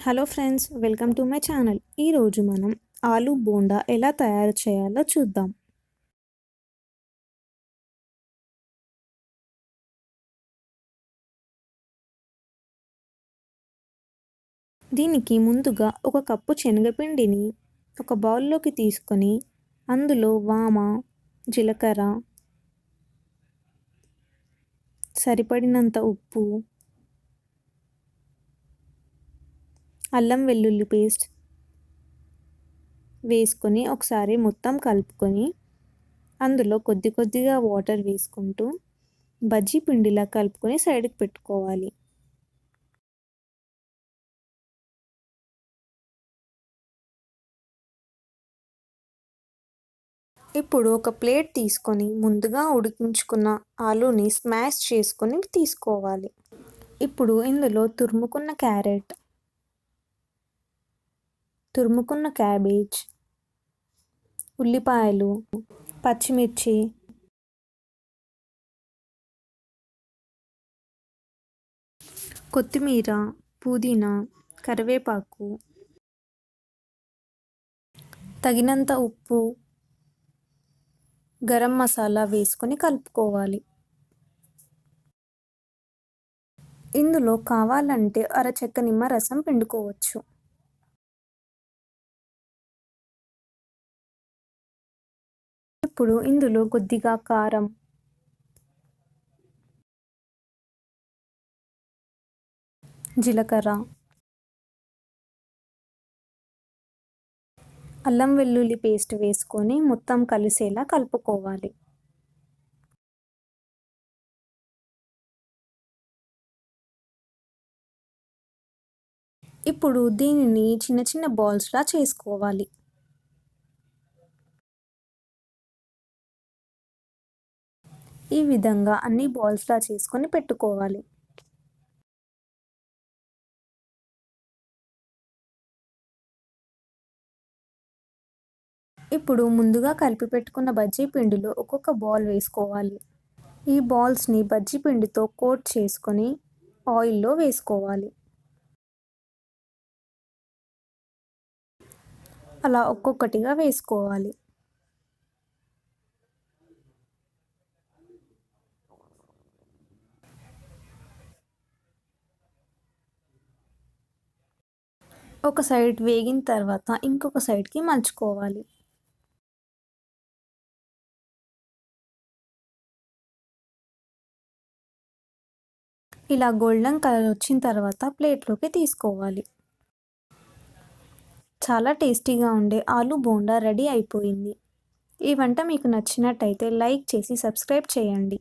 Hello friends, welcome to my channel. ఈరోజు మనం ఆలూ బోండా ఎలా తయారు చేయాలో చూద్దాం. దీనికి ముందుగా ఒక కప్పు శనగపిండిని ఒక బౌల్లోకి తీసుకొని అందులో వామ, జీలకర్ర, సరిపడినంత ఉప్పు, అల్లం వెల్లుల్లి పేస్ట్ వేసుకొని ఒకసారి మొత్తం కలుపుకొని అందులో కొద్ది కొద్దిగా వాటర్ వేసుకుంటూ బజ్జీ పిండిలా కలుపుకొని సైడ్కి పెట్టుకోవాలి. ఇప్పుడు ఒక ప్లేట్ తీసుకొని ముందుగా ఉడికించుకున్న ఆలూని స్మాష్ చేసుకొని తీసుకోవాలి. ఇప్పుడు ఇందులో తురుముకున్న క్యారెట్, తురుముకున్న క్యాబేజ్, ఉల్లిపాయలు, పచ్చిమిర్చి, కొత్తిమీర, పుదీనా, కరివేపాకు, తగినంత ఉప్పు, గరం మసాలా వేసుకొని కలుపుకోవాలి. ఇందులో కావాలంటే అరచెక్క నిమ్మరసం పిండుకోవచ్చు. ఇప్పుడు ఇందులో కొద్దిగా కారం, జీలకర్ర, అల్లం వెల్లుల్లి పేస్ట్ వేసుకొని మొత్తం కలిసేలా కలుపుకోవాలి. ఇప్పుడు దీనిని చిన్న చిన్న బాల్స్లా చేసుకోవాలి. ఈ విధంగా అన్ని బాల్స్లా చేసుకొని పెట్టుకోవాలి. ఇప్పుడు ముందుగా కలిపి పెట్టుకున్న బజ్జీ పిండిలో ఒక్కొక్క బాల్ వేసుకోవాలి. ఈ బాల్స్ని బజ్జీ పిండితో కోట్ చేసుకొని ఆయిల్లో వేసుకోవాలి. అలా ఒక్కొక్కటిగా వేసుకోవాలి. ఒక సైడ్ వేగిన తర్వాత ఇంకొక సైడ్కి మలుచుకోవాలి. ఇలా గోల్డెన్ కలర్ వచ్చిన తర్వాత ప్లేట్లోకి తీసుకోవాలి. చాలా టేస్టీగా ఉండే ఆలూ బోండా రెడీ అయిపోయింది. ఈ వంట మీకు నచ్చినట్టయితే లైక్ చేసి సబ్స్క్రైబ్ చేయండి.